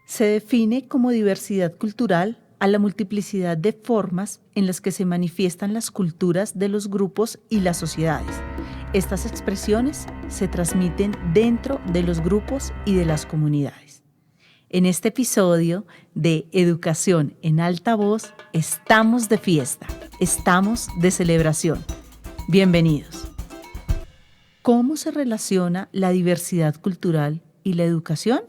Se define como diversidad cultural a la multiplicidad de formas en las que se manifiestan las culturas de los grupos y las sociedades. Estas expresiones se transmiten dentro de los grupos y de las comunidades. En este episodio de Educación en Alta Voz, estamos de fiesta, estamos de celebración. Bienvenidos. ¿Cómo se relaciona la diversidad cultural y la educación?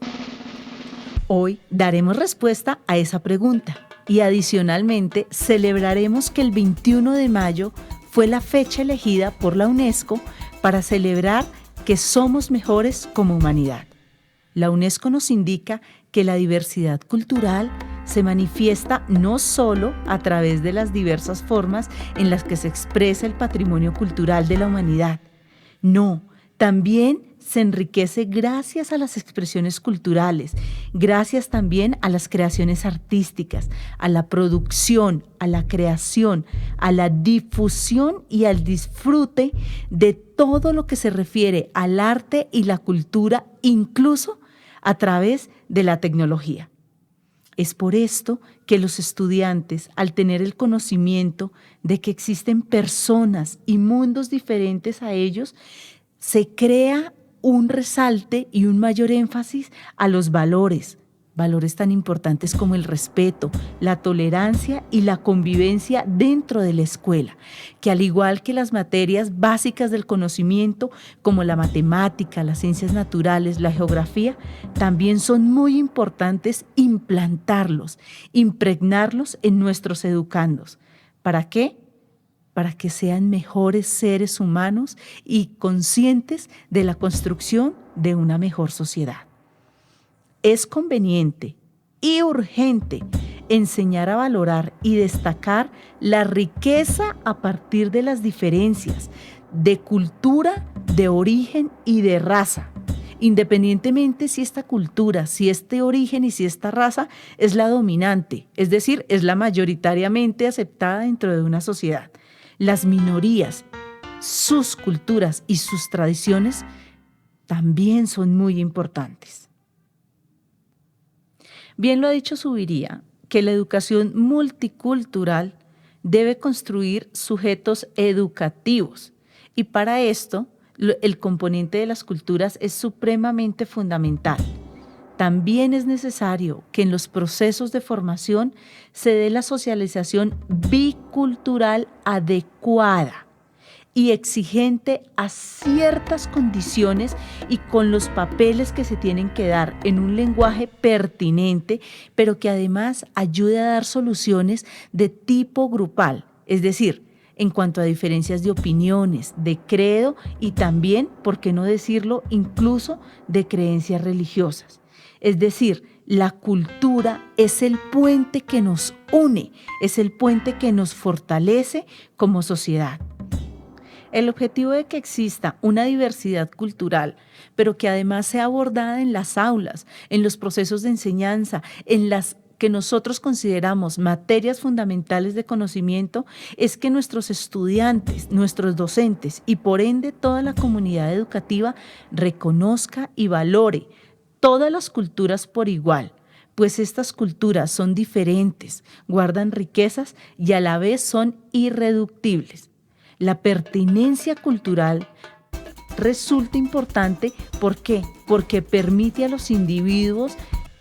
Hoy daremos respuesta a esa pregunta y adicionalmente celebraremos que el 21 de mayo fue la fecha elegida por la UNESCO para celebrar que somos mejores como humanidad. La UNESCO nos indica que la diversidad cultural se manifiesta no solo a través de las diversas formas en las que se expresa el patrimonio cultural de la humanidad. No, también se enriquece gracias a las expresiones culturales, gracias también a las creaciones artísticas, a la producción, a la creación, a la difusión y al disfrute de todo lo que se refiere al arte y la cultura, incluso a través de la tecnología. Es por esto que los estudiantes, al tener el conocimiento de que existen personas y mundos diferentes a ellos, se crea un resalte y un mayor énfasis a los valores tan importantes como el respeto, la tolerancia y la convivencia dentro de la escuela, que al igual que las materias básicas del conocimiento, como la matemática, las ciencias naturales, la geografía, también son muy importantes implantarlos, impregnarlos en nuestros educandos. ¿Para qué? Para que sean mejores seres humanos y conscientes de la construcción de una mejor sociedad. Es conveniente y urgente enseñar a valorar y destacar la riqueza a partir de las diferencias de cultura, de origen y de raza, independientemente si esta cultura, si este origen y si esta raza es la dominante, es decir, es la mayoritariamente aceptada dentro de una sociedad. Las minorías, sus culturas y sus tradiciones también son muy importantes. Bien lo ha dicho Zuviría, que la educación multicultural debe construir sujetos educativos y para esto el componente de las culturas es supremamente fundamental. También es necesario que en los procesos de formación se dé la socialización bicultural adecuada y exigente a ciertas condiciones y con los papeles que se tienen que dar en un lenguaje pertinente, pero que además ayude a dar soluciones de tipo grupal, es decir, en cuanto a diferencias de opiniones, de credo y también, por qué no decirlo, incluso de creencias religiosas. Es decir, la cultura es el puente que nos une, es el puente que nos fortalece como sociedad. El objetivo de que exista una diversidad cultural, pero que además sea abordada en las aulas, en los procesos de enseñanza, en las que nosotros consideramos materias fundamentales de conocimiento, es que nuestros estudiantes, nuestros docentes y por ende toda la comunidad educativa reconozca y valore todas las culturas por igual, pues estas culturas son diferentes, guardan riquezas y a la vez son irreductibles. La pertinencia cultural resulta importante, ¿por qué? Porque permite a los individuos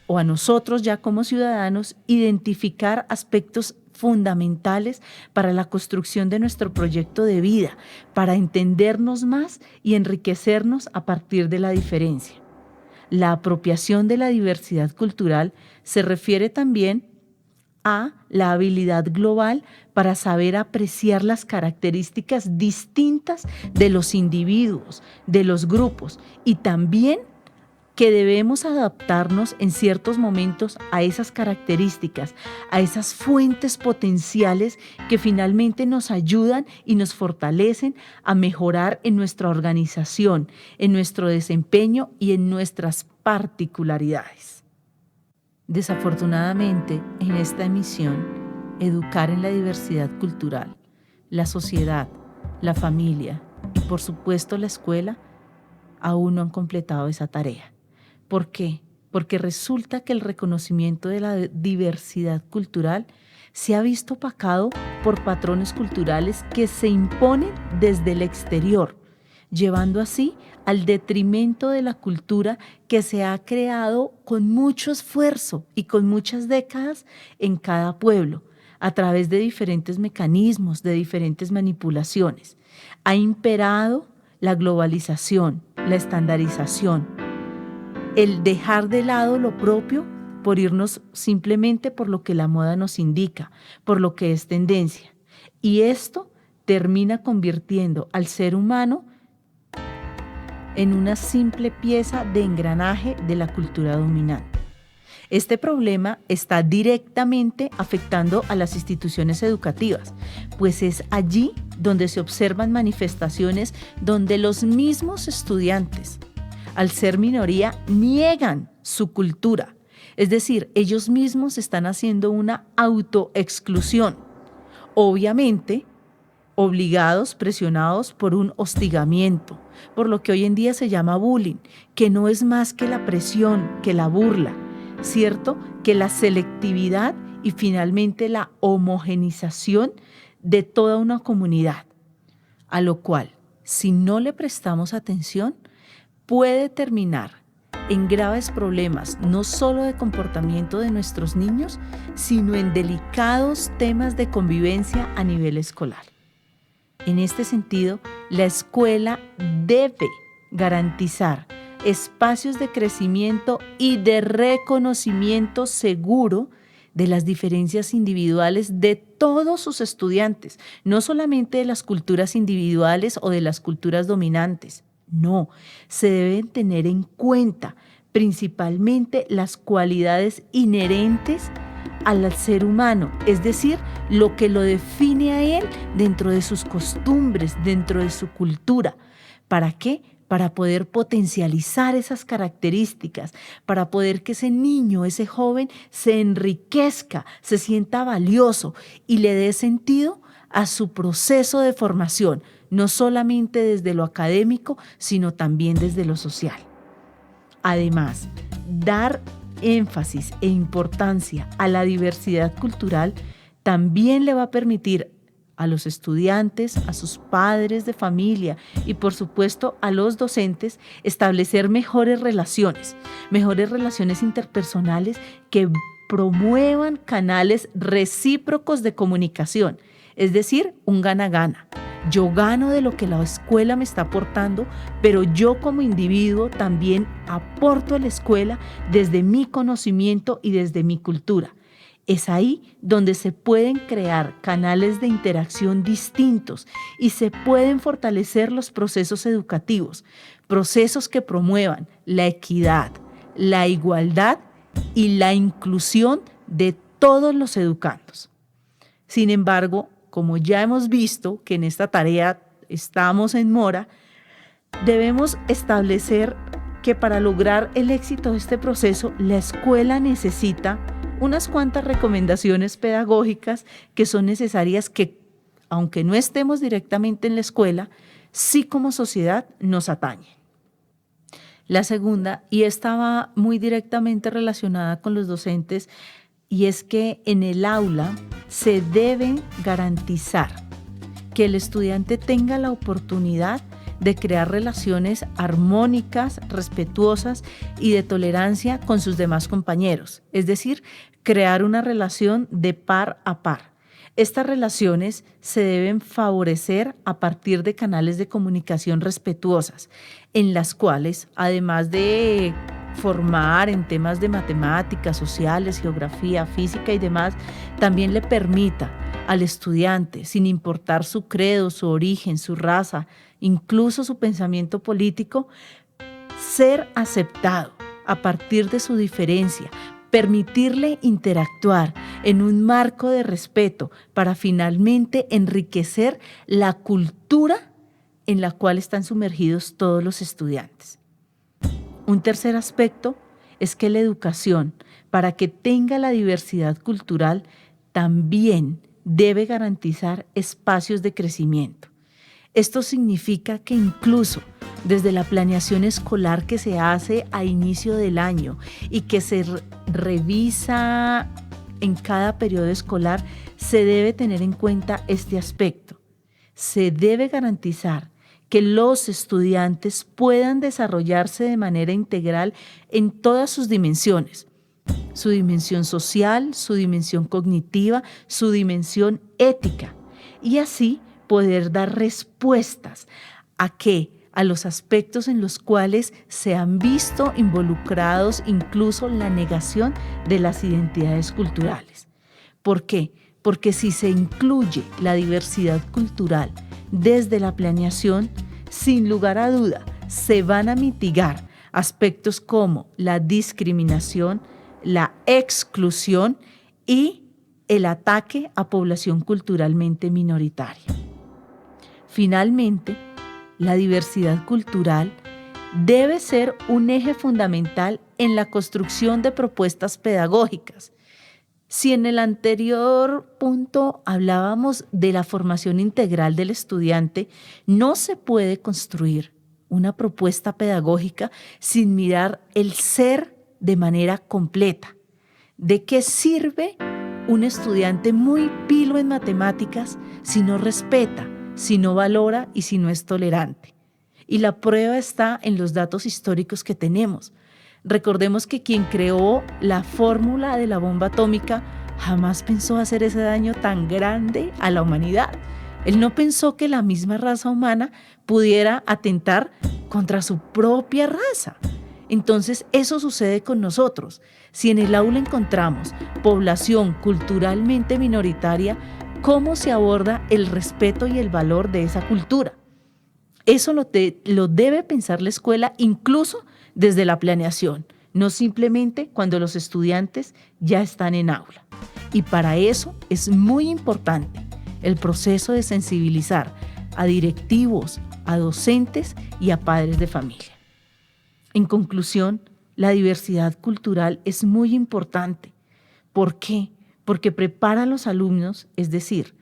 o a nosotros ya como ciudadanos identificar aspectos fundamentales para la construcción de nuestro proyecto de vida, para entendernos más y enriquecernos a partir de la diferencia. La apropiación de la diversidad cultural se refiere también a la habilidad global para saber apreciar las características distintas de los individuos, de los grupos y también que debemos adaptarnos en ciertos momentos a esas características, a esas fuentes potenciales que finalmente nos ayudan y nos fortalecen a mejorar en nuestra organización, en nuestro desempeño y en nuestras particularidades. Desafortunadamente, en esta emisión educar en la diversidad cultural, la sociedad, la familia y por supuesto la escuela aún no han completado esa tarea. ¿Por qué? Porque resulta que el reconocimiento de la diversidad cultural se ha visto opacado por patrones culturales que se imponen desde el exterior, llevando así al detrimento de la cultura que se ha creado con mucho esfuerzo y con muchas décadas en cada pueblo, a través de diferentes mecanismos, de diferentes manipulaciones. Ha imperado la globalización, la estandarización, el dejar de lado lo propio por irnos simplemente por lo que la moda nos indica, por lo que es tendencia. Y esto termina convirtiendo al ser humano en una simple pieza de engranaje de la cultura dominante. Este problema está directamente afectando a las instituciones educativas, pues es allí donde se observan manifestaciones donde los mismos estudiantes, al ser minoría, niegan su cultura. Es decir, ellos mismos están haciendo una autoexclusión. Obviamente, obligados, presionados por un hostigamiento, por lo que hoy en día se llama bullying, que no es más que la presión, que la burla, ¿cierto? Que la selectividad y finalmente la homogenización de toda una comunidad, a lo cual, si no le prestamos atención, puede terminar en graves problemas, no solo de comportamiento de nuestros niños, sino en delicados temas de convivencia a nivel escolar. En este sentido, la escuela debe garantizar espacios de crecimiento y de reconocimiento seguro de las diferencias individuales de todos sus estudiantes, no solamente de las culturas individuales o de las culturas dominantes. No, se deben tener en cuenta principalmente las cualidades inherentes al ser humano, es decir, lo que lo define a él dentro de sus costumbres, dentro de su cultura. ¿Para qué? Para poder potencializar esas características, para poder que ese niño, ese joven, se enriquezca, se sienta valioso y le dé sentido a su proceso de formación, no solamente desde lo académico, sino también desde lo social. Además, dar énfasis e importancia a la diversidad cultural también le va a permitir a los estudiantes, a sus padres de familia y por supuesto a los docentes establecer mejores relaciones interpersonales que promuevan canales recíprocos de comunicación, es decir, un gana-gana. Yo gano de lo que la escuela me está aportando, pero yo como individuo también aporto a la escuela desde mi conocimiento y desde mi cultura. Es ahí donde se pueden crear canales de interacción distintos y se pueden fortalecer los procesos educativos, procesos que promuevan la equidad, la igualdad y la inclusión de todos los educandos. Sin embargo, como ya hemos visto que en esta tarea estamos en mora, debemos establecer que para lograr el éxito de este proceso, la escuela necesita unas cuantas recomendaciones pedagógicas que son necesarias que, aunque no estemos directamente en la escuela, sí como sociedad nos atañen. La segunda, y esta va muy directamente relacionada con los docentes, y es que en el aula se debe garantizar que el estudiante tenga la oportunidad de crear relaciones armónicas, respetuosas y de tolerancia con sus demás compañeros, es decir, crear una relación de par a par. Estas relaciones se deben favorecer a partir de canales de comunicación respetuosas, en las cuales, además de formar en temas de matemáticas, sociales, geografía, física y demás, también le permita al estudiante, sin importar su credo, su origen, su raza, incluso su pensamiento político, ser aceptado a partir de su diferencia, permitirle interactuar en un marco de respeto para finalmente enriquecer la cultura en la cual están sumergidos todos los estudiantes. Un tercer aspecto es que la educación, para que tenga la diversidad cultural, también debe garantizar espacios de crecimiento. Esto significa que incluso desde la planeación escolar que se hace a inicio del año y que se revisa en cada periodo escolar, se debe tener en cuenta este aspecto. Se debe garantizar que los estudiantes puedan desarrollarse de manera integral en todas sus dimensiones, su dimensión social, su dimensión cognitiva, su dimensión ética, y así poder dar respuestas a los aspectos en los cuales se han visto involucrados incluso la negación de las identidades culturales. ¿Por qué? Porque si se incluye la diversidad cultural desde la planeación, sin lugar a duda, se van a mitigar aspectos como la discriminación, la exclusión y el ataque a población culturalmente minoritaria. Finalmente, la diversidad cultural debe ser un eje fundamental en la construcción de propuestas pedagógicas. Si en el anterior punto hablábamos de la formación integral del estudiante, no se puede construir una propuesta pedagógica sin mirar el ser de manera completa. ¿De qué sirve un estudiante muy pilo en matemáticas si no respeta, si no valora y si no es tolerante? Y la prueba está en los datos históricos que tenemos. Recordemos que quien creó la fórmula de la bomba atómica jamás pensó hacer ese daño tan grande a la humanidad. Él no pensó que la misma raza humana pudiera atentar contra su propia raza. Entonces, eso sucede con nosotros. Si en el aula encontramos población culturalmente minoritaria, ¿cómo se aborda el respeto y el valor de esa cultura? Eso lo debe pensar la escuela incluso desde la planeación, no simplemente cuando los estudiantes ya están en aula. Y para eso es muy importante el proceso de sensibilizar a directivos, a docentes y a padres de familia. En conclusión, la diversidad cultural es muy importante. ¿Por qué? Porque prepara a los alumnos, es decir,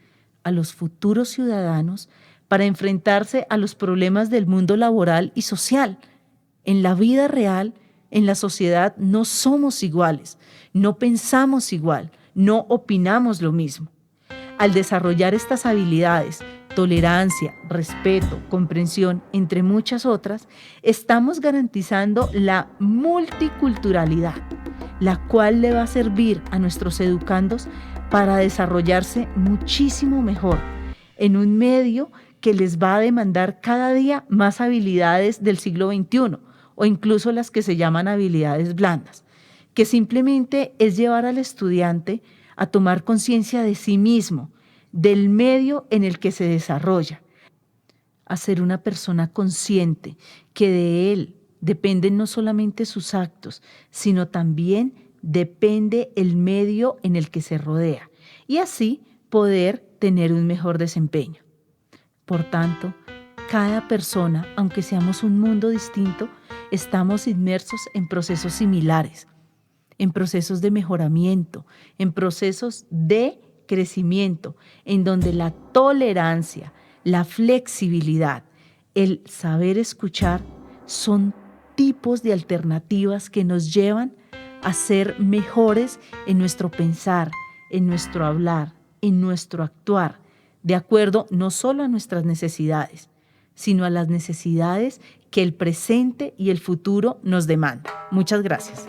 a los futuros ciudadanos, para enfrentarse a los problemas del mundo laboral y social. En la vida real, en la sociedad, no somos iguales, no pensamos igual, no opinamos lo mismo. Al desarrollar estas habilidades, tolerancia, respeto, comprensión, entre muchas otras, estamos garantizando la multiculturalidad, la cual le va a servir a nuestros educandos para desarrollarse muchísimo mejor en un medio que les va a demandar cada día más habilidades del siglo XXI o incluso las que se llaman habilidades blandas, que simplemente es llevar al estudiante a tomar conciencia de sí mismo, del medio en el que se desarrolla, a ser una persona consciente, que de él dependen no solamente sus actos, sino también depende el medio en el que se rodea, y así poder tener un mejor desempeño. Por tanto, cada persona, aunque seamos un mundo distinto, estamos inmersos en procesos similares, en procesos de mejoramiento, en procesos de crecimiento, en donde la tolerancia, la flexibilidad, el saber escuchar son tipos de alternativas que nos llevan a ser mejores en nuestro pensar, en nuestro hablar, en nuestro actuar, de acuerdo no solo a nuestras necesidades, sino a las necesidades que el presente y el futuro nos demandan. Muchas gracias.